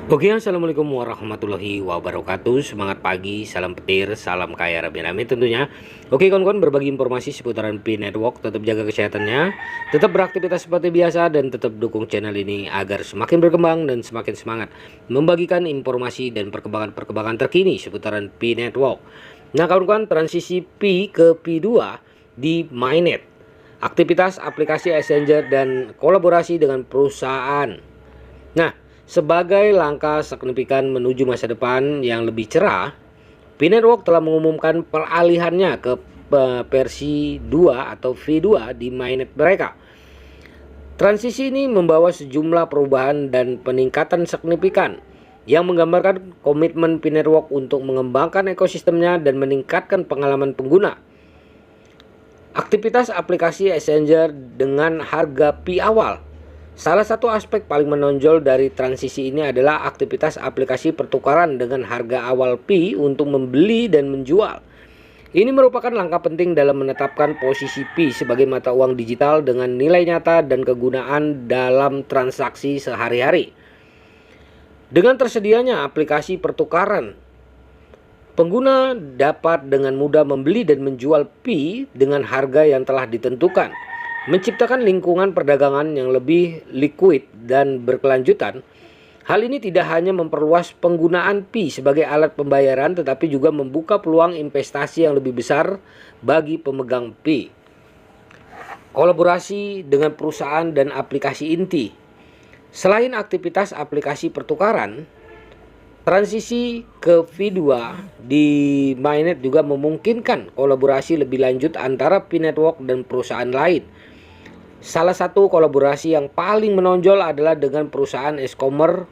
Oke, assalamualaikum warahmatullahi wabarakatuh. Semangat pagi, salam petir, salam kaya rame-rame tentunya. Oke kawan-kawan, berbagi informasi seputaran Pi Network. Tetap jaga kesehatannya, tetap beraktivitas seperti biasa, dan tetap dukung channel ini agar semakin berkembang dan semakin semangat membagikan informasi dan perkembangan terkini seputaran Pi Network. Nah kawan-kawan, transisi Pi ke Pi 2 di Mainnet, aktivitas aplikasi Exchanger dan kolaborasi dengan perusahaan. Nah, sebagai langkah signifikan menuju masa depan yang lebih cerah, Pi Network telah mengumumkan peralihannya ke versi 2 atau V2 di mainnet mereka. Transisi ini membawa sejumlah perubahan dan peningkatan signifikan yang menggambarkan komitmen Pi Network untuk mengembangkan ekosistemnya dan meningkatkan pengalaman pengguna. Aktivitas aplikasi Exchanger dengan harga Pi awal. Salah satu aspek paling menonjol dari transisi ini adalah aktivitas aplikasi pertukaran dengan harga awal Pi untuk membeli dan menjual. Ini merupakan langkah penting dalam menetapkan posisi Pi sebagai mata uang digital dengan nilai nyata dan kegunaan dalam transaksi sehari-hari. Dengan tersedianya aplikasi pertukaran, pengguna dapat dengan mudah membeli dan menjual Pi dengan harga yang telah ditentukan, menciptakan lingkungan perdagangan yang lebih liquid dan berkelanjutan. Hal ini tidak hanya memperluas penggunaan Pi sebagai alat pembayaran, tetapi juga membuka peluang investasi yang lebih besar bagi pemegang Pi. Kolaborasi dengan perusahaan dan aplikasi inti. Selain aktivitas aplikasi pertukaran, transisi ke V2 di Mainnet juga memungkinkan kolaborasi lebih lanjut antara Pi Network dan perusahaan lain. Salah satu kolaborasi yang paling menonjol adalah dengan perusahaan e-commerce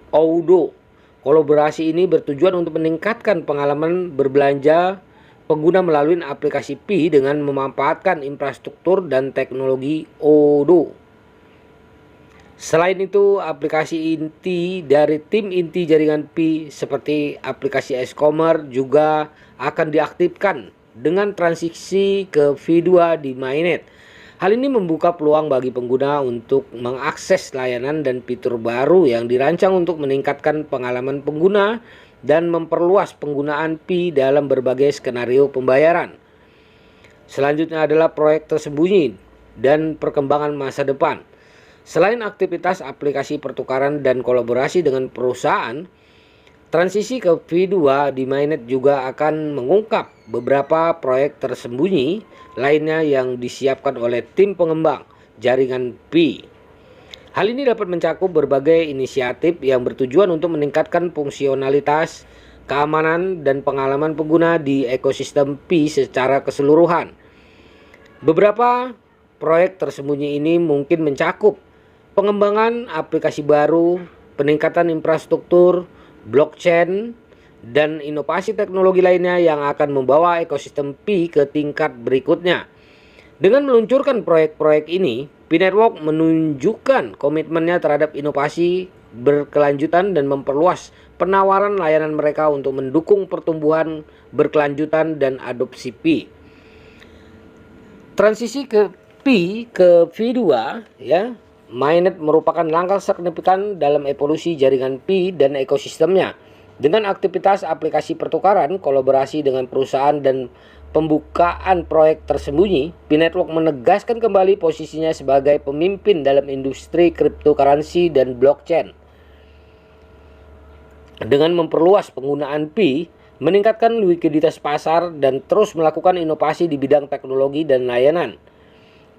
Odoo. Kolaborasi ini bertujuan untuk meningkatkan pengalaman berbelanja pengguna melalui aplikasi Pi dengan memanfaatkan infrastruktur dan teknologi Odoo. Selain itu, aplikasi inti dari tim inti jaringan Pi seperti aplikasi e-commerce juga akan diaktifkan dengan transisi ke V2 di Mainnet. Hal ini membuka peluang bagi pengguna untuk mengakses layanan dan fitur baru yang dirancang untuk meningkatkan pengalaman pengguna dan memperluas penggunaan Pi dalam berbagai skenario pembayaran. Selanjutnya adalah proyek tersembunyi dan perkembangan masa depan. Selain aktivitas aplikasi pertukaran dan kolaborasi dengan perusahaan, transisi ke V2 di Mainnet juga akan mengungkap beberapa proyek tersembunyi lainnya yang disiapkan oleh tim pengembang jaringan Pi. Hal ini dapat mencakup berbagai inisiatif yang bertujuan untuk meningkatkan fungsionalitas, keamanan, dan pengalaman pengguna di ekosistem Pi secara keseluruhan. Beberapa proyek tersembunyi ini mungkin mencakup pengembangan aplikasi baru, peningkatan infrastruktur, blockchain, dan inovasi teknologi lainnya yang akan membawa ekosistem Pi ke tingkat berikutnya. Dengan meluncurkan proyek-proyek ini, Pi Network menunjukkan komitmennya terhadap inovasi berkelanjutan dan memperluas penawaran layanan mereka untuk mendukung pertumbuhan berkelanjutan dan adopsi Pi. Transisi ke Pi ke V2 ya, Mainnet merupakan langkah signifikan dalam evolusi jaringan Pi dan ekosistemnya. Dengan aktivitas aplikasi pertukaran, kolaborasi dengan perusahaan, dan pembukaan proyek tersembunyi, Pi Network menegaskan kembali posisinya sebagai pemimpin dalam industri cryptocurrency dan blockchain. Dengan memperluas penggunaan Pi, meningkatkan likuiditas pasar, dan terus melakukan inovasi di bidang teknologi dan layanan,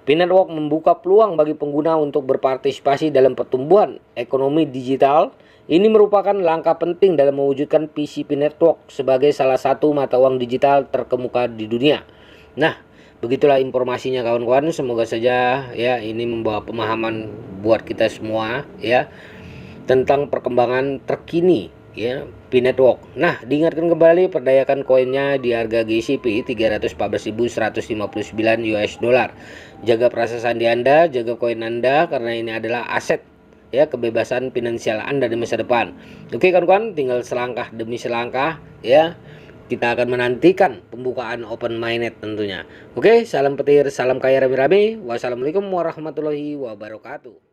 Pi Network membuka peluang bagi pengguna untuk berpartisipasi dalam pertumbuhan ekonomi digital. Ini merupakan langkah penting dalam mewujudkan visi Pi Network sebagai salah satu mata uang digital terkemuka di dunia. Nah, begitulah informasinya kawan-kawan. Semoga saja ya ini membawa pemahaman buat kita semua ya tentang perkembangan terkini ya Pi Network. Nah, diingatkan kembali perdayakan koinnya di harga GCP 314.159 US dollar. Jaga perasaan sandi Anda, jaga koin Anda karena ini adalah aset ya kebebasan finansial Anda di masa depan. Oke kawan-kawan, tinggal selangkah demi selangkah ya. Kita akan menantikan pembukaan open mainnet tentunya. Oke, salam petir, salam kaya rame-rame. Wassalamualaikum warahmatullahi wabarakatuh.